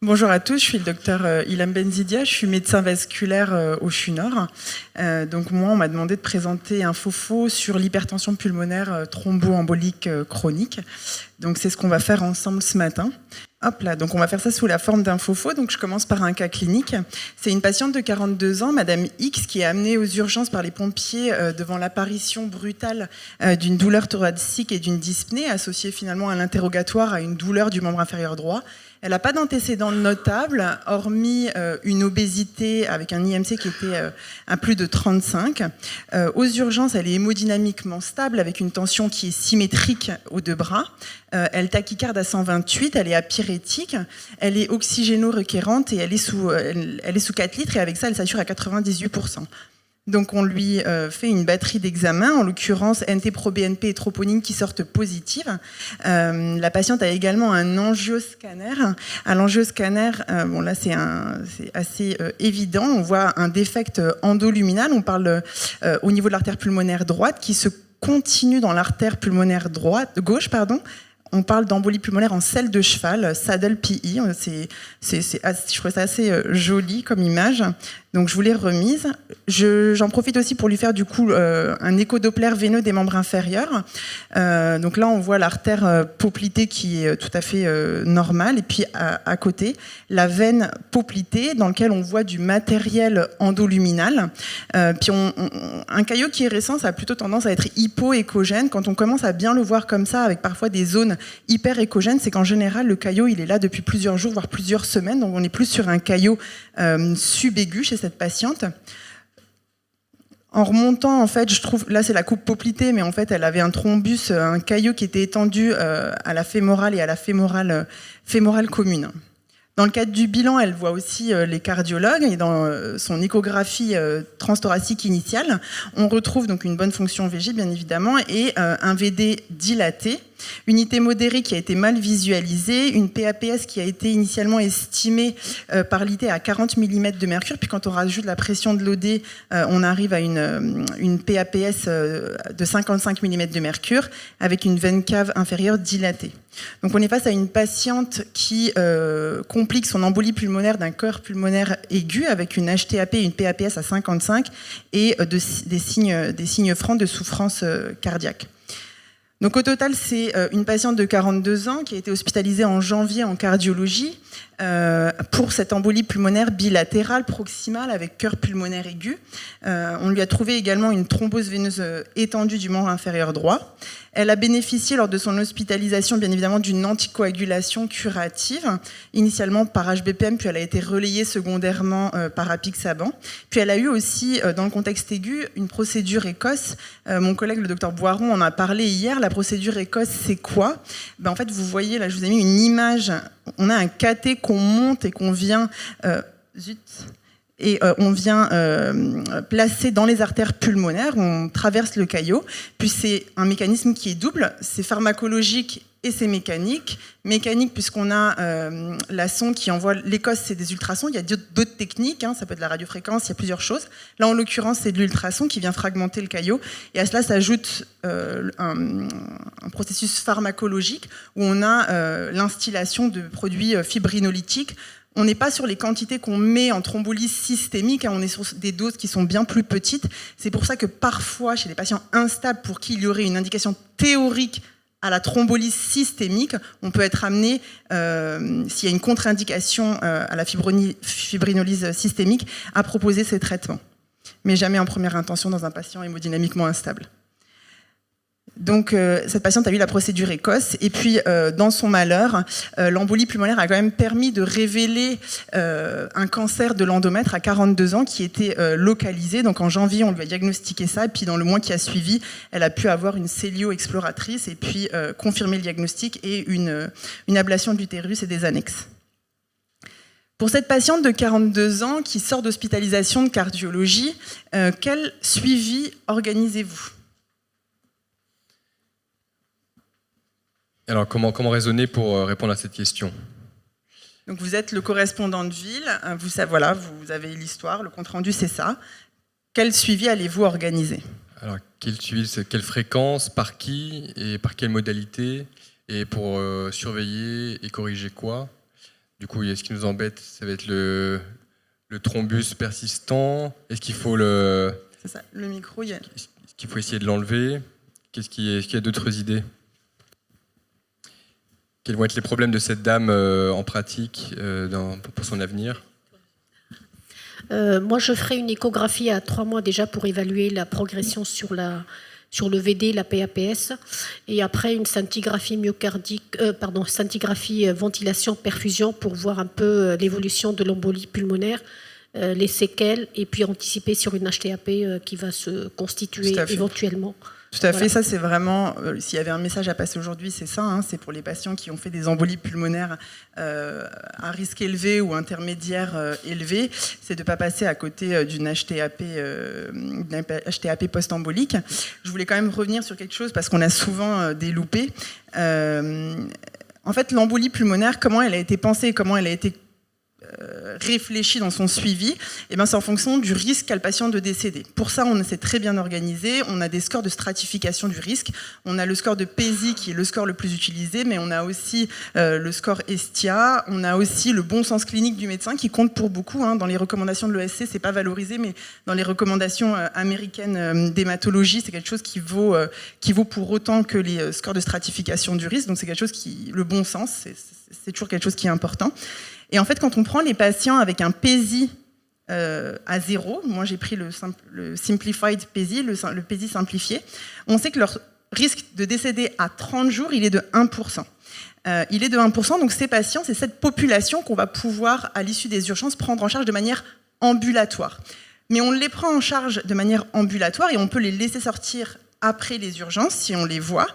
Bonjour à tous, je suis le docteur Ilham Benzidia, je suis médecin vasculaire au CHU Nord. Donc moi, on m'a demandé de présenter un faux sur l'hypertension pulmonaire thromboembolique chronique. Donc c'est ce qu'on va faire ensemble ce matin. Hop là, donc on va faire ça sous la forme d'un faux. Donc je commence par un cas clinique. C'est une patiente de 42 ans, Madame X, qui est amenée aux urgences par les pompiers devant l'apparition brutale d'une douleur thoracique et d'une dyspnée, associée finalement à l'interrogatoire à une douleur du membre inférieur droit. Elle n'a pas d'antécédents notables, hormis une obésité avec un IMC qui était à plus de 35. Aux urgences, elle est hémodynamiquement stable avec une tension qui est symétrique aux deux bras. Elle tachycarde à 128, elle est apyrétique, elle est oxygéno-requérante et elle est sous 4 litres et avec ça, elle s'assure à 98%. Donc on lui fait une batterie d'examens, en l'occurrence NT-proBNP et troponine qui sortent positives. La patiente a également un angioscanner. À l'angioscanner, bon là c'est assez évident, on voit un défect endoluminal, on parle au niveau de l'artère pulmonaire droite qui se continue dans l'artère pulmonaire gauche. On parle d'embolie pulmonaire en selle de cheval, saddle PE. Je trouve ça assez joli comme image. Donc je vous l'ai remise. J'en profite aussi pour lui faire du coup un écho-doppler veineux des membres inférieurs. Donc là on voit l'artère poplitée qui est tout à fait normale. Et puis à côté, la veine poplitée dans laquelle on voit du matériel endoluminal. Puis un caillot qui est récent, ça a plutôt tendance à être hypoéchogène. Quand on commence à bien le voir comme ça, avec parfois des zones hyper échogènes, c'est qu'en général le caillot il est là depuis plusieurs jours, voire plusieurs semaines. Donc on est plus sur un caillot subaigu chez cette patiente. En remontant, en fait, je trouve, là c'est la coupe poplitée, mais en fait elle avait un thrombus, un caillot qui était étendu à la fémorale et à la fémorale commune. Dans le cadre du bilan, elle voit aussi les cardiologues et dans son échographie transthoracique initiale, on retrouve donc une bonne fonction VG bien évidemment et un VD dilaté. Unité modérée qui a été mal visualisée, une PAPS qui a été initialement estimée par l'IT à 40 mm de mercure, puis quand on rajoute la pression de l'OD, on arrive à une PAPS de 55 mm de mercure avec une veine cave inférieure dilatée. Donc on est face à une patiente qui complique son embolie pulmonaire d'un cœur pulmonaire aigu avec une HTAP et une PAPS à 55 et des signes francs de souffrance cardiaque. Donc au total, c'est une patiente de 42 ans qui a été hospitalisée en janvier en cardiologie pour cette embolie pulmonaire bilatérale proximale avec cœur pulmonaire aigu. On lui a trouvé également une thrombose veineuse étendue du membre inférieur droit. Elle a bénéficié lors de son hospitalisation bien évidemment d'une anticoagulation curative, initialement par HBPM, puis elle a été relayée secondairement par apixaban. Puis elle a eu aussi, dans le contexte aigu, une procédure écosse. Mon collègue, le docteur Boiron, en a parlé hier. La procédure écosse, c'est quoi ? En fait, vous voyez, là, je vous ai mis une image. On a un cathé qu'on monte et qu'on vient... on vient placer dans les artères pulmonaires, on traverse le caillot, puis c'est un mécanisme qui est double, c'est pharmacologique et c'est mécanique. Mécanique puisqu'on a la sonde qui envoie, l'Écosse c'est des ultrasons, il y a d'autres techniques, ça peut être la radiofréquence, il y a plusieurs choses. Là en l'occurrence c'est de l'ultrason qui vient fragmenter le caillot et à cela s'ajoute un processus pharmacologique où on a l'instillation de produits fibrinolytiques. On n'est pas sur les quantités qu'on met en thrombolyse systémique, on est sur des doses qui sont bien plus petites. C'est pour ça que parfois, chez les patients instables pour qui il y aurait une indication théorique à la thrombolyse systémique, on peut être amené, s'il y a une contre-indication à la fibrinolyse systémique, à proposer ces traitements. Mais jamais en première intention dans un patient hémodynamiquement instable. Donc cette patiente a eu la procédure écosse et puis dans son malheur, l'embolie pulmonaire a quand même permis de révéler un cancer de l'endomètre à 42 ans qui était localisé. Donc en janvier, on lui a diagnostiqué ça et puis dans le mois qui a suivi, elle a pu avoir une cellio exploratrice et puis confirmer le diagnostic et une ablation de l'utérus et des annexes. Pour cette patiente de 42 ans qui sort d'hospitalisation de cardiologie, quel suivi organisez-vous ? Alors, comment raisonner pour répondre à cette question ? Donc, vous êtes le correspondant de ville, vous avez l'histoire, le compte-rendu, c'est ça. Quel suivi allez-vous organiser ? Alors, quel suivi, quelle fréquence, par qui et par quelle modalité ? Et pour surveiller et corriger quoi ? Du coup, ce qui nous embête, ça va être le thrombus persistant. Est-ce qu'il faut C'est ça, le micro, il y a... Est-ce qu'il faut essayer de l'enlever? Est-ce qu'il y a d'autres idées? Quels vont être les problèmes de cette dame en pratique pour son avenir? Moi, je ferai une échographie à 3 mois déjà pour évaluer la progression sur le VD, la PAPS, et après une scintigraphie myocardique, scintigraphie ventilation perfusion pour voir un peu l'évolution de l'embolie pulmonaire, les séquelles, et puis anticiper sur une HTAP qui va se constituer éventuellement. Tout à fait, ça c'est vraiment, s'il y avait un message à passer aujourd'hui, c'est ça, hein, c'est pour les patients qui ont fait des embolies pulmonaires à risque élevé ou intermédiaire élevé, c'est de ne pas passer à côté d'une HTAP post-embolique. Je voulais quand même revenir sur quelque chose parce qu'on a souvent des loupés. En fait, l'embolie pulmonaire, comment elle a été pensée, comment elle a été réfléchi dans son suivi, et c'est en fonction du risque qu'a le patient de décéder. Pour ça, on s'est très bien organisé. On a des scores de stratification du risque. On a le score de PESI qui est le score le plus utilisé, mais on a aussi le score ESTIA. On a aussi le bon sens clinique du médecin qui compte pour beaucoup. Dans les recommandations de l'ESC, c'est pas valorisé, mais dans les recommandations américaines d'hématologie, c'est quelque chose qui vaut pour autant que les scores de stratification du risque. Donc c'est quelque chose le bon sens, c'est toujours quelque chose qui est important. Et en fait, quand on prend les patients avec un PESI à 0, moi j'ai pris le Simplified PESI, le PESI simplifié, on sait que leur risque de décéder à 30 jours, il est de 1%. Il est de 1%, donc ces patients, c'est cette population qu'on va pouvoir, à l'issue des urgences, prendre en charge de manière ambulatoire. Mais on les prend en charge de manière ambulatoire et on peut les laisser sortir après les urgences, si on les voit,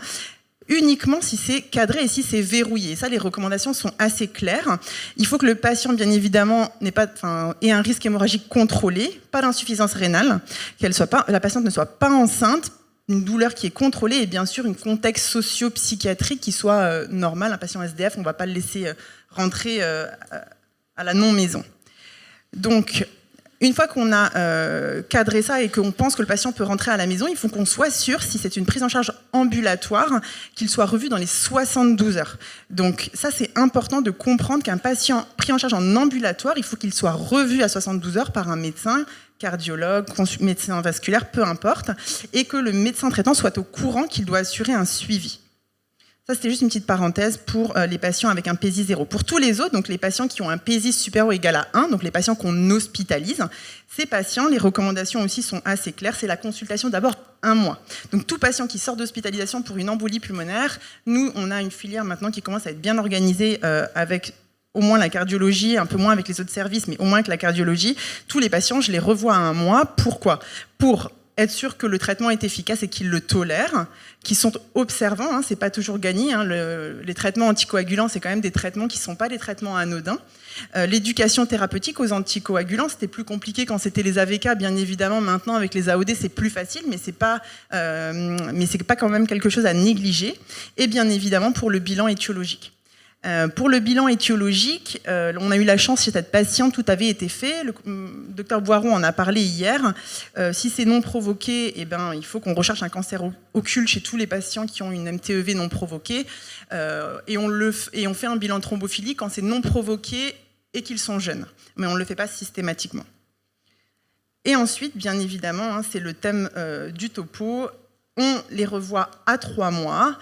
uniquement si c'est cadré et si c'est verrouillé. Ça, les recommandations sont assez claires. Il faut que le patient, bien évidemment, ait un risque hémorragique contrôlé, pas d'insuffisance rénale, la patiente ne soit pas enceinte, une douleur qui est contrôlée et bien sûr un contexte socio-psychiatrique qui soit normal. Un patient SDF, on ne va pas le laisser rentrer à la non-maison. Donc, une fois qu'on a cadré ça et qu'on pense que le patient peut rentrer à la maison, il faut qu'on soit sûr, si c'est une prise en charge ambulatoire, qu'il soit revu dans les 72 heures. Donc ça, c'est important de comprendre qu'un patient pris en charge en ambulatoire, il faut qu'il soit revu à 72 heures par un médecin, cardiologue, médecin vasculaire, peu importe, et que le médecin traitant soit au courant qu'il doit assurer un suivi. Ça, c'était juste une petite parenthèse pour les patients avec un PESI 0. Pour tous les autres, donc les patients qui ont un PESI supérieur ou égal à 1, donc les patients qu'on hospitalise, ces patients, les recommandations aussi sont assez claires. C'est la consultation d'abord 1 mois. Donc tout patient qui sort d'hospitalisation pour une embolie pulmonaire, nous, on a une filière maintenant qui commence à être bien organisée avec au moins la cardiologie, un peu moins avec les autres services, mais au moins avec la cardiologie. Tous les patients, je les revois à 1 mois. Pourquoi ? Pour être sûr que le traitement est efficace et qu'ils le tolèrent, qu'ils sont observants, c'est pas toujours gagné. Les traitements anticoagulants, c'est quand même des traitements qui sont pas des traitements anodins. L'éducation thérapeutique aux anticoagulants, c'était plus compliqué quand c'était les AVK, bien évidemment. Maintenant, avec les AOD, c'est plus facile, mais c'est pas quand même quelque chose à négliger. Et bien évidemment, pour le bilan étiologique. Pour le bilan étiologique, on a eu la chance chez cette patiente, tout avait été fait. Le docteur Boiron en a parlé hier. Si c'est non provoqué, il faut qu'on recherche un cancer occulte chez tous les patients qui ont une MTEV non provoquée. Et on fait un bilan de thrombophilie quand c'est non provoqué et qu'ils sont jeunes. Mais on ne le fait pas systématiquement. Et ensuite, bien évidemment, c'est le thème du topo. On les revoit à 3 mois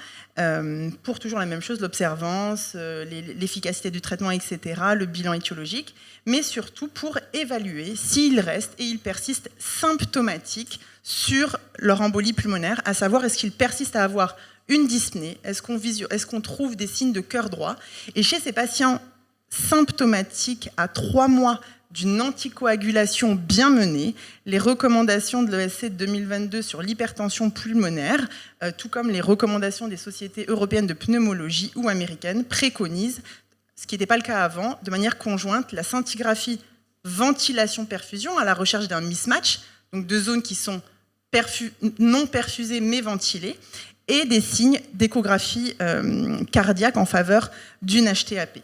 pour toujours la même chose, l'observance, l'efficacité du traitement, etc., le bilan étiologique, mais surtout pour évaluer s'ils restent et ils persistent symptomatiques sur leur embolie pulmonaire, à savoir est-ce qu'ils persistent à avoir une dyspnée, est-ce qu'on trouve des signes de cœur droit. Et chez ces patients symptomatiques à 3 mois d'une anticoagulation bien menée, les recommandations de l'ESC de 2022 sur l'hypertension pulmonaire, tout comme les recommandations des sociétés européennes de pneumologie ou américaines, préconisent, ce qui n'était pas le cas avant, de manière conjointe, la scintigraphie ventilation-perfusion à la recherche d'un mismatch, donc de zones qui sont non perfusées mais ventilées, et des signes d'échographie cardiaque en faveur d'une HTAP.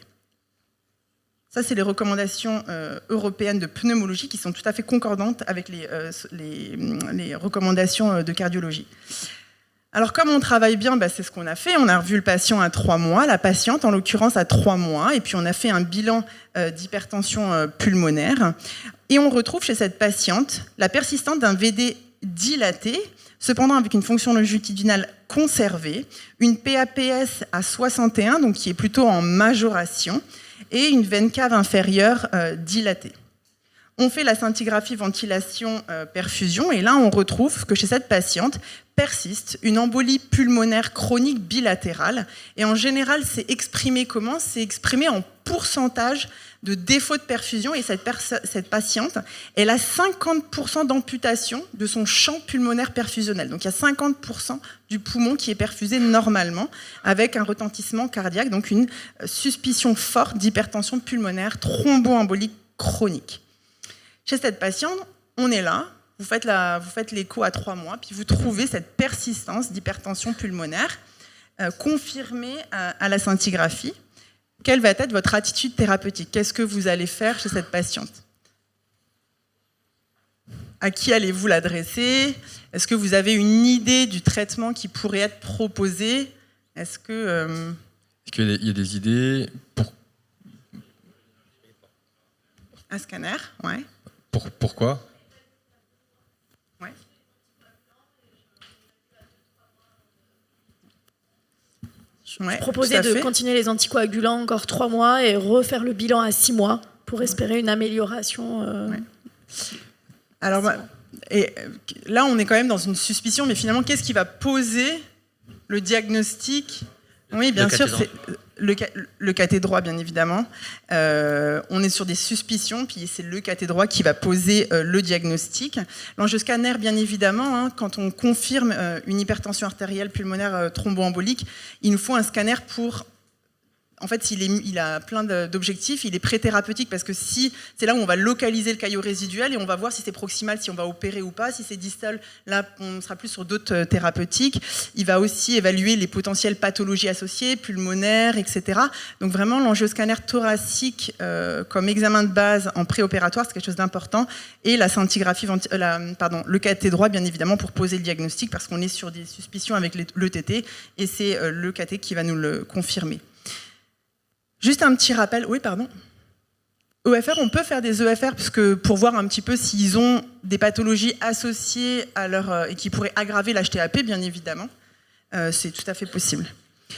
Ça, c'est les recommandations européennes de pneumologie qui sont tout à fait concordantes avec les recommandations de cardiologie. Alors comme on travaille bien, c'est ce qu'on a fait. On a revu le patient à 3 mois, la patiente en l'occurrence à 3 mois, et puis on a fait un bilan d'hypertension pulmonaire. Et on retrouve chez cette patiente la persistance d'un VD dilaté, cependant avec une fonction longitudinale conservée, une PAPS à 61, donc qui est plutôt en majoration, et une veine cave inférieure dilatée. On fait la scintigraphie ventilation-perfusion et là on retrouve que chez cette patiente persiste une embolie pulmonaire chronique bilatérale et en général c'est exprimé comment ? C'est exprimé en pourcentage de défaut de perfusion et cette patiente elle a 50% d'amputation de son champ pulmonaire perfusionnel. Donc il y a 50% du poumon qui est perfusé normalement avec un retentissement cardiaque, donc une suspicion forte d'hypertension pulmonaire thromboembolique chronique. Chez cette patiente, on est là, vous faites l'écho à 3 mois, puis vous trouvez cette persistance d'hypertension pulmonaire confirmée à la scintigraphie. Quelle va être votre attitude thérapeutique ? Qu'est-ce que vous allez faire chez cette patiente ? À qui allez-vous l'adresser ? Est-ce que vous avez une idée du traitement qui pourrait être proposé ? Est-ce qu'il y a des idées pour... Un scanner, ouais. Pourquoi ? Ouais. Je proposais de continuer les anticoagulants encore 3 mois et refaire le bilan à 6 mois pour espérer une amélioration. Ouais. Alors, là, on est quand même dans une suspicion, mais finalement, qu'est-ce qui va poser le diagnostic ? Oui, bien sûr, c'est le cathé droit, bien évidemment. On est sur des suspicions, puis c'est le cathé droit qui va poser le diagnostic. L'angioscanner, bien évidemment, quand on confirme une hypertension artérielle pulmonaire thromboembolique, il nous faut un scanner pour... En fait, il a plein d'objectifs, il est pré-thérapeutique parce que c'est là où on va localiser le caillot résiduel et on va voir si c'est proximal, si on va opérer ou pas. Si c'est distal, là, on sera plus sur d'autres thérapeutiques. Il va aussi évaluer les potentielles pathologies associées, pulmonaires, etc. Donc vraiment, l'angioscanner thoracique comme examen de base en préopératoire, c'est quelque chose d'important. Et la scintigraphie, le cathé droit, bien évidemment, pour poser le diagnostic parce qu'on est sur des suspicions avec l'ETT et c'est le cathé qui va nous le confirmer. Juste un petit rappel, oui, pardon. EFR, on peut faire des EFR parce que pour voir un petit peu s'ils ont des pathologies associées à et qui pourraient aggraver l'HTAP, bien évidemment. C'est tout à fait possible.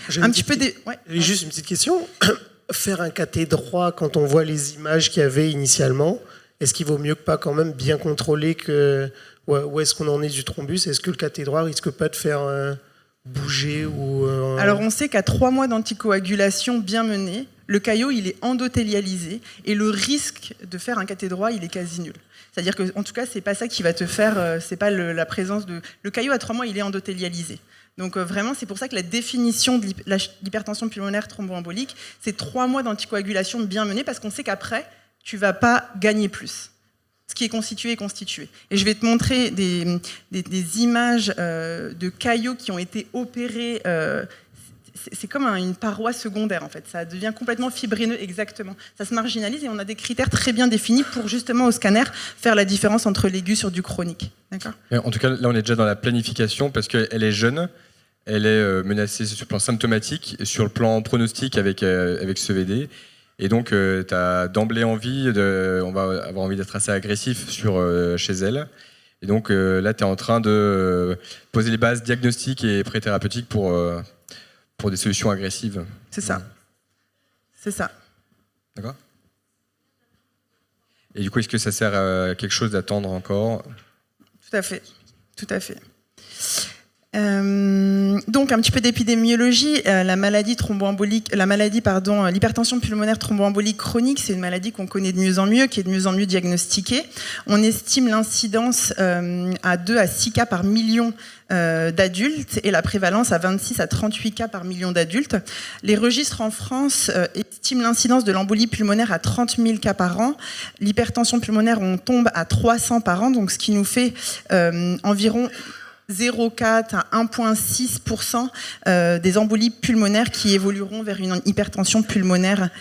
Juste une petite question. Faire un cathé droit quand on voit les images qu'il y avait initialement, est-ce qu'il vaut mieux que pas quand même bien contrôler où est-ce qu'on en est du thrombus ? Est-ce que le cathé droit risque pas de faire bouger ou Alors on sait qu'à 3 mois d'anticoagulation bien menée, le caillot il est endothélialisé et le risque de faire un cathé droit il est quasi nul. C'est-à-dire que en tout cas c'est pas ça qui va te faire, c'est pas la présence de le caillot à 3 mois il est endothélialisé. Donc vraiment c'est pour ça que la définition de l'hypertension pulmonaire thromboembolique c'est 3 mois d'anticoagulation bien menée parce qu'on sait qu'après tu vas pas gagner plus. Ce qui est constitué est constitué. Et je vais te montrer des images de caillots qui ont été opérés. C'est comme une paroi secondaire, en fait. Ça devient complètement fibrineux, exactement. Ça se marginalise et on a des critères très bien définis pour, justement, au scanner, faire la différence entre l'aigu sur du chronique. D'accord ? En tout cas, là, on est déjà dans la planification parce qu'elle est jeune. Elle est menacée sur le plan symptomatique et sur le plan pronostic avec ce VD. Et donc, tu as d'emblée envie, on va avoir envie d'être assez agressif chez elle. Et donc, là, tu es en train de poser les bases diagnostiques et pré-thérapeutiques pour des solutions agressives. C'est ça. C'est ça. D'accord ? Et du coup, est-ce que ça sert à quelque chose d'attendre encore ? Tout à fait. Tout à fait. Donc un petit peu d'épidémiologie, l'hypertension pulmonaire thromboembolique chronique, c'est une maladie qu'on connaît de mieux en mieux, qui est de mieux en mieux diagnostiquée. On estime l'incidence à 2 à 6 cas par million d'adultes et la prévalence à 26 à 38 cas par million d'adultes. Les registres en France estiment l'incidence de l'embolie pulmonaire à 30 000 cas par an. L'hypertension pulmonaire, on tombe à 300 par an, donc ce qui nous fait environ 0,4 à 1,6% des embolies pulmonaires qui évolueront vers une hypertension pulmonaire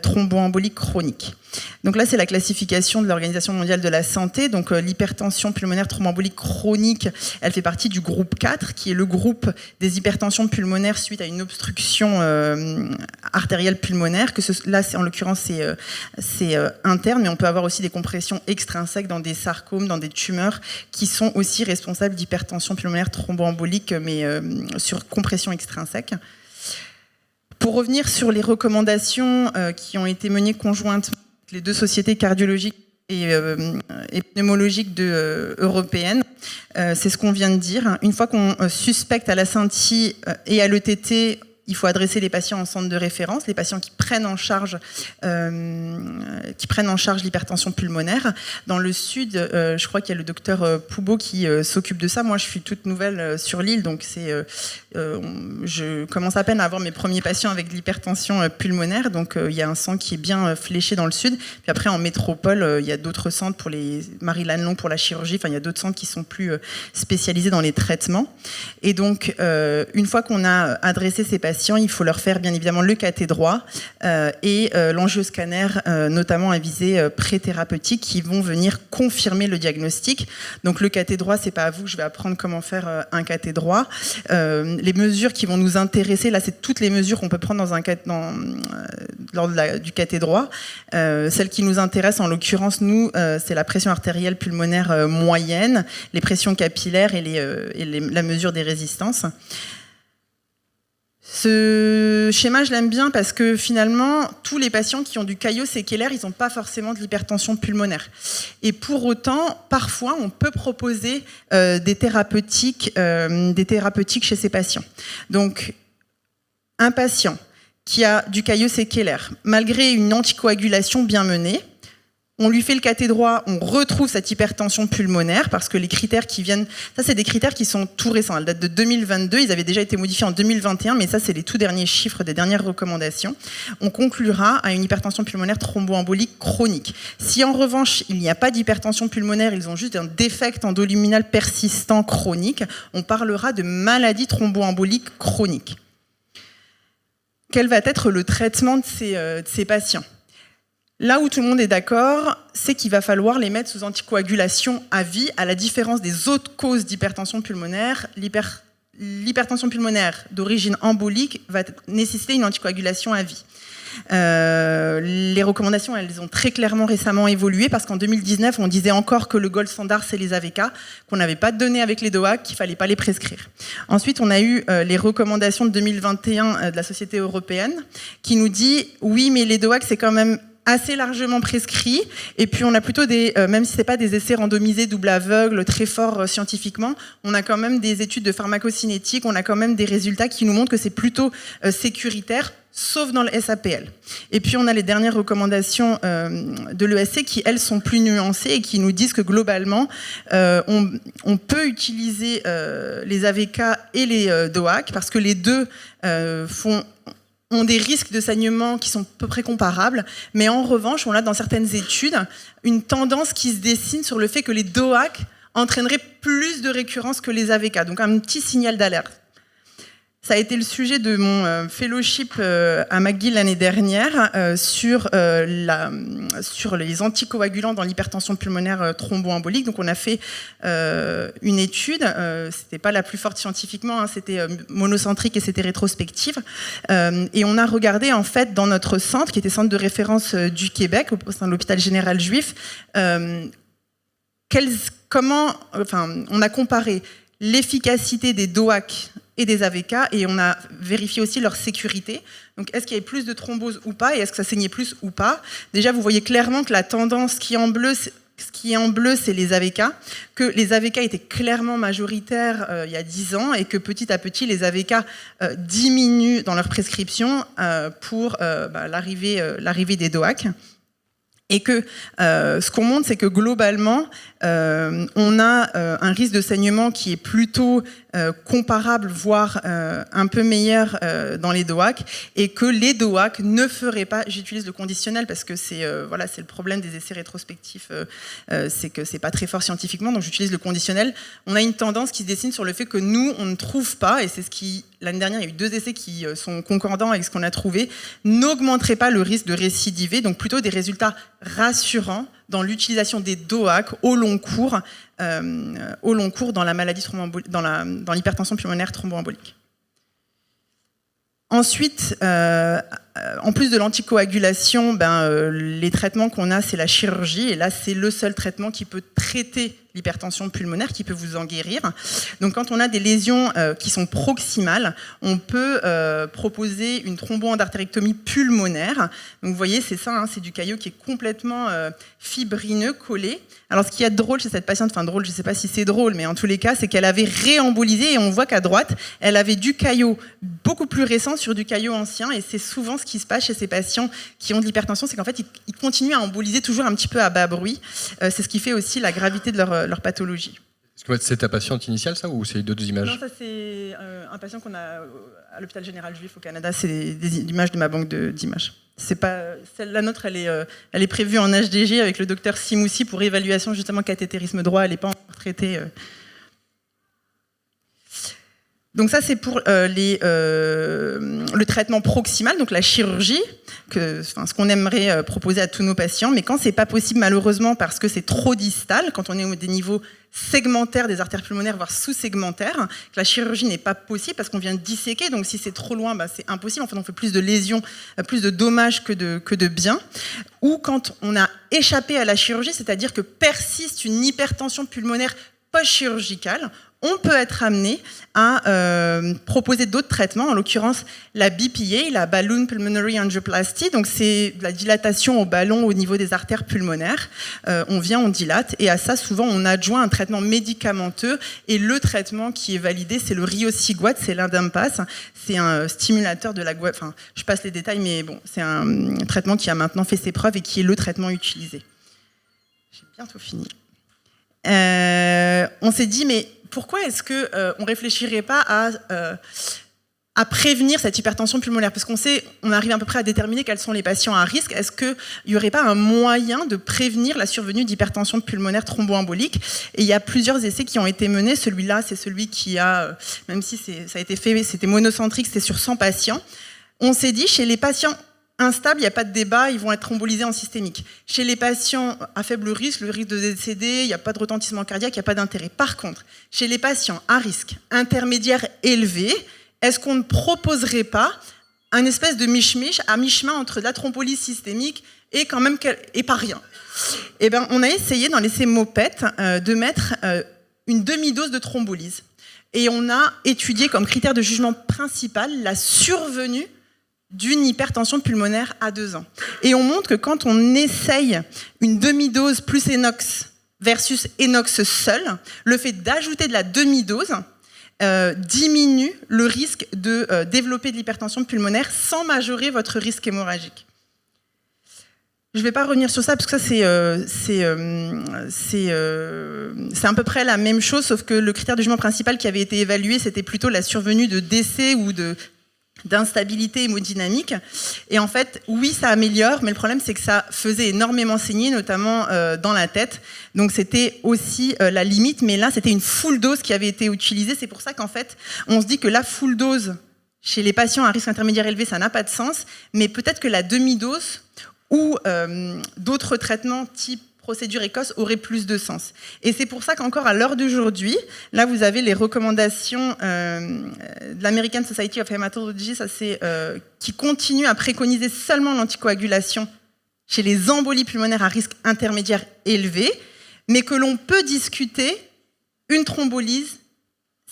thromboembolique chronique. Donc là, c'est la classification de l'Organisation mondiale de la santé. Donc l'hypertension pulmonaire thromboembolique chronique, elle fait partie du groupe 4, qui est le groupe des hypertensions pulmonaires suite à une obstruction artérielle pulmonaire. Là, en l'occurrence, c'est interne, mais on peut avoir aussi des compressions extrinsèques dans des sarcomes, dans des tumeurs, qui sont aussi responsables d'hypertension pulmonaire thromboembolique, mais sur compression extrinsèque. Pour revenir sur les recommandations qui ont été menées conjointement avec les deux sociétés cardiologiques et pneumologiques européennes, c'est ce qu'on vient de dire. Une fois qu'on suspecte à la scintille et à l'ETT, il faut adresser les patients en centre de référence, les patients qui prennent en charge l'hypertension pulmonaire. Dans le sud, je crois qu'il y a le docteur Poubeau qui s'occupe de ça. Moi, je suis toute nouvelle sur l'île, donc je commence à peine à avoir mes premiers patients avec de l'hypertension pulmonaire. Donc, il y a un centre qui est bien fléché dans le sud. Puis après, en métropole, il y a d'autres centres pour les Marie-Lannelon pour la chirurgie. Enfin, il y a d'autres centres qui sont plus spécialisés dans les traitements. Et donc, une fois qu'on a adressé ces patients, il faut leur faire bien évidemment le cathé droit et l'angioscanner, notamment à visée pré-thérapeutique, qui vont venir confirmer le diagnostic. Donc le cathé droit, c'est pas à vous que je vais apprendre comment faire un cathé droit. Les mesures qui vont nous intéresser, là, c'est toutes les mesures qu'on peut prendre lors du cathé droit. Celles qui nous intéressent, en l'occurrence, nous, c'est la pression artérielle pulmonaire moyenne, les pressions capillaires et la mesure des résistances. Ce schéma, je l'aime bien parce que finalement, tous les patients qui ont du caillot séquelaire, ils n'ont pas forcément de l'hypertension pulmonaire. Et pour autant, parfois, on peut proposer des thérapeutiques chez ces patients. Donc, un patient qui a du caillot séquelaire, malgré une anticoagulation bien menée, on lui fait le cathé droit, on retrouve cette hypertension pulmonaire parce que les critères qui viennent, ça c'est des critères qui sont tout récents, elles datent de 2022, ils avaient déjà été modifiés en 2021, mais ça c'est les tout derniers chiffres des dernières recommandations. On conclura à une hypertension pulmonaire thromboembolique chronique. Si en revanche il n'y a pas d'hypertension pulmonaire, ils ont juste un défect endoluminal persistant chronique, on parlera de maladie thromboembolique chronique. Quel va être le traitement de ces patients ? Là où tout le monde est d'accord, c'est qu'il va falloir les mettre sous anticoagulation à vie, à la différence des autres causes d'hypertension pulmonaire. L'hypertension pulmonaire d'origine embolique va nécessiter une anticoagulation à vie. Les recommandations, elles ont très clairement récemment évolué parce qu'en 2019, on disait encore que le gold standard, c'est les AVK, qu'on n'avait pas de données avec les DOAC, qu'il ne fallait pas les prescrire. Ensuite, on a eu les recommandations de 2021 de la Société européenne qui nous dit « Oui, mais les DOAC, c'est quand même assez largement prescrit, et puis on a plutôt même si c'est pas des essais randomisés double aveugle très forts scientifiquement, on a quand même des études de pharmacocinétique, on a quand même des résultats qui nous montrent que c'est plutôt sécuritaire, sauf dans le SAPL. Et puis on a les dernières recommandations de l'ESC qui, elles, sont plus nuancées et qui nous disent que globalement, on peut utiliser les AVK et les DOAC parce que les deux ont des risques de saignement qui sont à peu près comparables, mais en revanche, on a dans certaines études une tendance qui se dessine sur le fait que les DOAC entraîneraient plus de récurrence que les AVK, donc un petit signal d'alerte. Ça a été le sujet de mon fellowship à McGill l'année dernière sur les anticoagulants dans l'hypertension pulmonaire thromboembolique. Donc on a fait une étude, c'était pas la plus forte scientifiquement, hein, c'était monocentrique et c'était rétrospective. Et on a regardé en fait dans notre centre, qui était centre de référence du Québec, au sein de l'hôpital général juif, on a comparé l'efficacité des DOAC et des AVK, et on a vérifié aussi leur sécurité. Donc, est-ce qu'il y avait plus de thrombose ou pas, et est-ce que ça saignait plus ou pas? Déjà, vous voyez clairement que la tendance qui est en bleu, c'est les AVK, que les AVK étaient clairement majoritaires il y a 10 ans, et que petit à petit, les AVK diminuent dans leur prescription pour l'arrivée des DOAC. Et que ce qu'on montre, c'est que globalement, on a un risque de saignement qui est plutôt comparable, voire un peu meilleur dans les DOAC, et que les DOAC ne feraient pas, j'utilise le conditionnel parce que c'est le problème des essais rétrospectifs, c'est que c'est pas très fort scientifiquement, donc j'utilise le conditionnel. On a une tendance qui se dessine sur le fait que nous, on ne trouve pas, et c'est ce qui l'année dernière, il y a eu 2 essais qui sont concordants avec ce qu'on a trouvé, n'augmenterait pas le risque de récidiver, donc plutôt des résultats rassurants dans l'utilisation des DOAC au long cours dans la maladie dans l'hypertension pulmonaire thromboembolique. Ensuite, en plus de l'anticoagulation, les traitements qu'on a, c'est la chirurgie. Et là, c'est le seul traitement qui peut traiter l'hypertension pulmonaire, qui peut vous en guérir. Donc, quand on a des lésions qui sont proximales, on peut proposer une thromboendartérectomie pulmonaire. Donc, vous voyez, c'est ça, c'est du caillot qui est complètement fibrineux, collé. Alors, ce qu'il y a de drôle chez cette patiente, enfin drôle, je ne sais pas si c'est drôle, mais en tous les cas, c'est qu'elle avait réembolisé et on voit qu'à droite, elle avait du caillot beaucoup plus récent sur du caillot ancien. Et c'est souvent ce qui se passe chez ces patients qui ont de l'hypertension, c'est qu'en fait, ils continuent à emboliser toujours un petit peu à bas bruit. C'est ce qui fait aussi la gravité de leur pathologie. Est-ce que c'est ta patiente initiale, ça, ou c'est d'autres images? Non, ça c'est un patient qu'on a à l'hôpital général juif au Canada. C'est des images de ma banque d'images. C'est pas la nôtre, elle est prévue en HDG avec le docteur Simoussi pour évaluation justement cathétérisme droit. Elle n'est pas encore traitée. Donc ça, c'est pour le traitement proximal, donc la chirurgie, ce qu'on aimerait proposer à tous nos patients. Mais quand c'est pas possible, malheureusement, parce que c'est trop distal, quand on est au des niveaux segmentaires des artères pulmonaires, voire sous-segmentaires, que la chirurgie n'est pas possible parce qu'on vient de disséquer. Donc si c'est trop loin, c'est impossible. En fait, on fait plus de lésions, plus de dommages que de biens. Ou quand on a échappé à la chirurgie, c'est-à-dire que persiste une hypertension pulmonaire post-chirurgicale, on peut être amené à proposer d'autres traitements, en l'occurrence la BPA, la Balloon Pulmonary Angioplasty, donc c'est de la dilatation au ballon au niveau des artères pulmonaires. On vient, on dilate, et à ça, souvent, on adjoint un traitement médicamenteux, et le traitement qui est validé, c'est le riociguat, c'est l'Indampace, c'est un stimulateur de la guadeloupe, enfin, je passe les détails, mais bon, c'est un traitement qui a maintenant fait ses preuves et qui est le traitement utilisé. J'ai bientôt fini. On s'est dit, mais pourquoi est-ce qu'on ne réfléchirait pas à prévenir cette hypertension pulmonaire? Parce on arrive à peu près à déterminer quels sont les patients à risque. Est-ce qu'il n'y aurait pas un moyen de prévenir la survenue d'hypertension pulmonaire thromboembolique? Et il y a plusieurs essais qui ont été menés. Celui-là, c'est celui qui a, même si ça a été fait, c'était monocentrique, c'était sur 100 patients. On s'est dit, chez les patients instables, il n'y a pas de débat, ils vont être embolisés en systémique. Chez les patients à faible risque, le risque de décéder, il n'y a pas de retentissement cardiaque, il n'y a pas d'intérêt. Par contre, chez les patients à risque intermédiaire élevé, est-ce qu'on ne proposerait pas un espèce de miche-miche à mi-chemin entre la thrombolyse systémique et quand même et pas rien? Eh bien, on a essayé dans l'essai MOPET de mettre une demi-dose de thrombolyse. Et on a étudié comme critère de jugement principal la survenue d'une hypertension pulmonaire à 2 ans. Et on montre que quand on essaye une demi-dose plus Enox versus Enox seul, le fait d'ajouter de la demi-dose diminue le risque de développer de l'hypertension pulmonaire sans majorer votre risque hémorragique. Je ne vais pas revenir sur ça parce que ça c'est à peu près la même chose, sauf que le critère de jugement principal qui avait été évalué, c'était plutôt la survenue de décès ou d'instabilité hémodynamique. Et en fait, oui, ça améliore, mais le problème, c'est que ça faisait énormément saigner, notamment dans la tête. Donc, c'était aussi la limite. Mais là, c'était une full dose qui avait été utilisée. C'est pour ça qu'en fait, on se dit que la full dose, chez les patients à risque intermédiaire élevé, ça n'a pas de sens. Mais peut-être que la demi-dose ou d'autres traitements type procédure Écosse aurait plus de sens. Et c'est pour ça qu'encore à l'heure d'aujourd'hui, là vous avez les recommandations de l'American Society of Hematology, qui continue à préconiser seulement l'anticoagulation chez les embolies pulmonaires à risque intermédiaire élevé, mais que l'on peut discuter une thrombolyse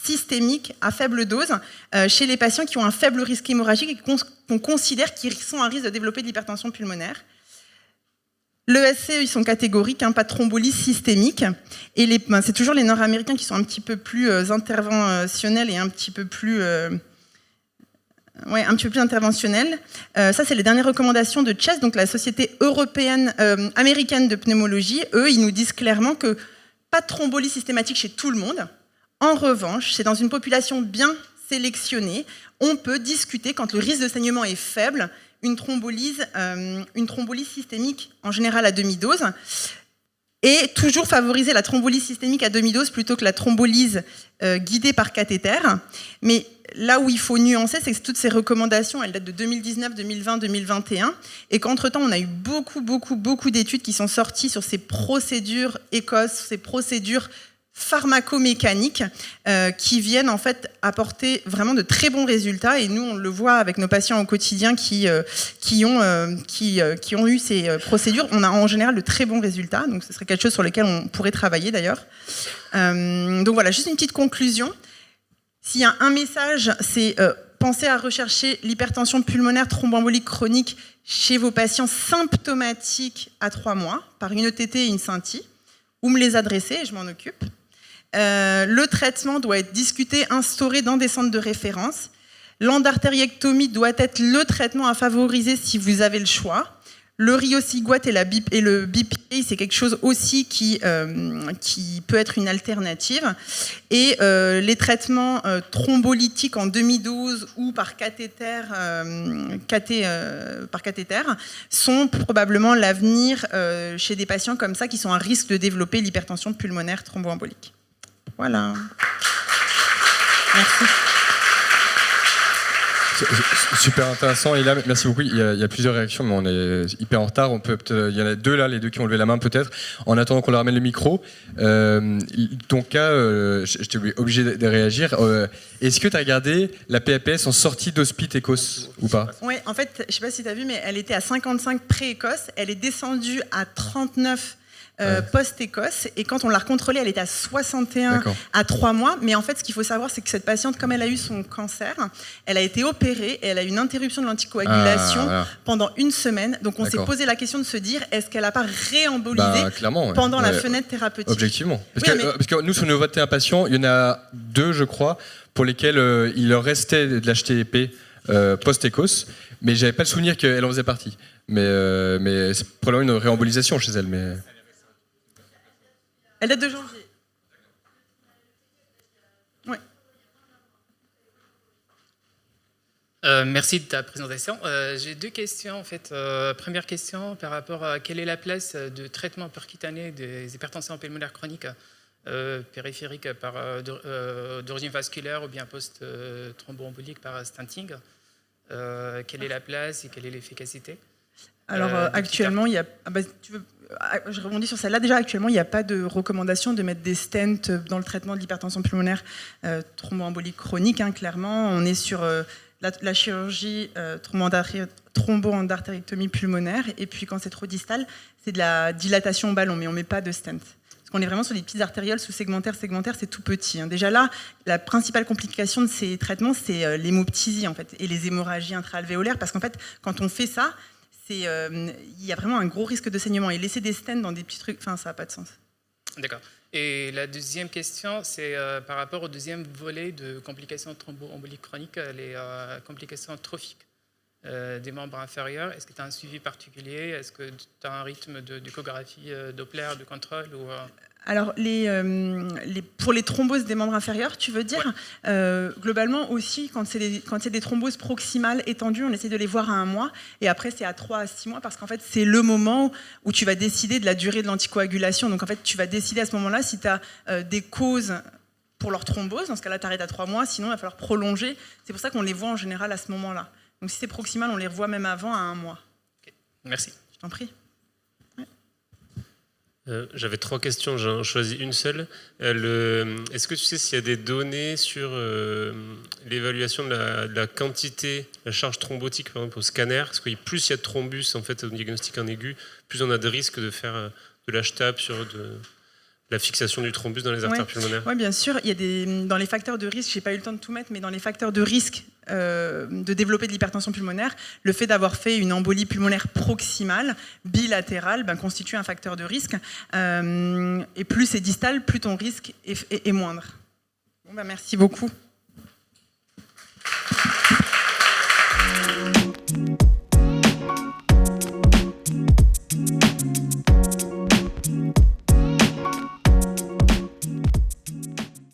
systémique à faible dose chez les patients qui ont un faible risque hémorragique et qu'on considère qu'ils sont à risque de développer de l'hypertension pulmonaire. L'ESC, ils sont catégoriques, pas de thrombolyse systémique. Et c'est toujours les Nord-Américains qui sont un petit peu plus interventionnels et un petit peu plus interventionnels. Ça, c'est les dernières recommandations de CHEST, donc la Société américaine de pneumologie. Eux, ils nous disent clairement que pas de thrombolyse systématique chez tout le monde. En revanche, c'est dans une population bien sélectionnée, on peut discuter, quand le risque de saignement est faible, une thrombolyse systémique, en général à demi-dose. Et toujours favoriser la thrombolyse systémique à demi-dose plutôt que la thrombolyse guidée par cathéter. Mais là où il faut nuancer, c'est que toutes ces recommandations, elles datent de 2019, 2020, 2021, et qu'entre-temps, on a eu beaucoup d'études qui sont sorties sur ces procédures ECOS, ces procédures pharmacomécaniques qui viennent en fait apporter vraiment de très bons résultats, et nous on le voit avec nos patients au quotidien qui ont eu ces procédures, on a en général de très bons résultats, donc ce serait quelque chose sur lequel on pourrait travailler d'ailleurs. Donc voilà, juste une petite conclusion. S'il y a un message, c'est pensez à rechercher l'hypertension pulmonaire thromboembolique chronique chez vos patients symptomatiques à 3 mois par une ETT et une SYNTI, ou me les adresser et je m'en occupe. Le traitement doit être discuté, instauré dans des centres de référence. L'endartériectomie doit être le traitement à favoriser si vous avez le choix. Le riociguat et le BPA, c'est quelque chose aussi qui peut être une alternative. Et les traitements thrombolytiques en demi-dose ou par cathéter sont probablement l'avenir chez des patients comme ça qui sont à risque de développer l'hypertension pulmonaire thromboembolique. Voilà. Merci. Super intéressant. Et là, merci beaucoup. Il y a plusieurs réactions, mais on est hyper en retard. Il y en a 2 là, les 2 qui ont levé la main peut-être. En attendant qu'on leur ramène le micro, ton cas, j'étais obligé de réagir. Est-ce que tu as regardé la PAPS en sortie d'hospice ECOS ou pas? Oui, en fait, je ne sais pas si tu as vu, mais elle était à 55 pré-ECOS. Elle est descendue à 39 post-ECOS, et quand on l'a recontrôlée, elle était à 61 à 3 mois. Mais en fait, ce qu'il faut savoir, c'est que cette patiente, comme elle a eu son cancer, elle a été opérée et elle a eu une interruption de l'anticoagulation pendant 1 semaine. Donc on s'est posé la question de se dire, est-ce qu'elle n'a pas réembolisé pendant la fenêtre thérapeutique? Objectivement. Parce que nous, sur nos 21 patients, il y en a 2, je crois, pour lesquels il leur restait de l'HTP post-ECOS, mais j'avais pas le souvenir qu'elle en faisait partie. Mais c'est probablement une réembolisation chez elle. Mais... Elle date de janvier. Oui. Merci de ta présentation. J'ai 2 questions en fait. Première question par rapport à quelle est la place de traitement percutané des hypertensions pulmonaires chroniques périphériques d'origine vasculaire ou bien post-thromboembolique par stenting. Quelle est la place et quelle est l'efficacité? Alors actuellement, il y a... je rebondis sur celle-là. Déjà, actuellement, il n'y a pas de recommandation de mettre des stents dans le traitement de l'hypertension pulmonaire thromboembolique chronique. Clairement, on est sur la chirurgie thromboendartérectomie pulmonaire. Et puis, quand c'est trop distal, c'est de la dilatation au ballon, mais on ne met pas de stent. Parce qu'on est vraiment sur des petites artérioles sous-segmentaires. Segmentaires, c'est tout petit. Déjà là, la principale complication de ces traitements, c'est l'hémoptysie, en fait, et les hémorragies intra-alvéolaires. Parce qu'en fait, quand on fait ça, il y a vraiment un gros risque de saignement. Et laisser des stents dans des petits trucs, ça n'a pas de sens. D'accord. Et la deuxième question, c'est par rapport au deuxième volet de complications thromboemboliques chroniques, les complications trophiques des membres inférieurs. Est-ce que tu as un suivi particulier? Est-ce que tu as un rythme d'échographie Doppler, de contrôle ou, Alors, pour les thromboses des membres inférieurs, tu veux dire, globalement aussi, quand c'est des thromboses proximales étendues, on essaie de les voir à 1 mois, et après c'est à 3 à 6 mois, parce qu'en fait, c'est le moment où tu vas décider de la durée de l'anticoagulation. Donc en fait, tu vas décider à ce moment-là si tu as des causes pour leur thrombose. Dans ce cas-là, tu arrêtes à 3 mois, sinon il va falloir prolonger. C'est pour ça qu'on les voit en général à ce moment-là. Donc si c'est proximal, on les revoit même avant à 1 mois. Okay. Merci. Je t'en prie. J'avais 3 questions, j'en choisis une seule. Est-ce que tu sais s'il y a des données sur l'évaluation de la quantité, la charge thrombotique par exemple au scanner? Parce que plus il y a de thrombus en fait, au diagnostic en aigu, plus on a de risques de faire de l'HTAP sur la fixation du thrombus dans les artères pulmonaires. Oui, bien sûr. Il y a dans les facteurs de risque, je n'ai pas eu le temps de tout mettre, mais dans les facteurs de risque de développer de l'hypertension pulmonaire, le fait d'avoir fait une embolie pulmonaire proximale, bilatérale, constitue un facteur de risque. Et plus c'est distal, plus ton risque est moindre. Bon, merci beaucoup.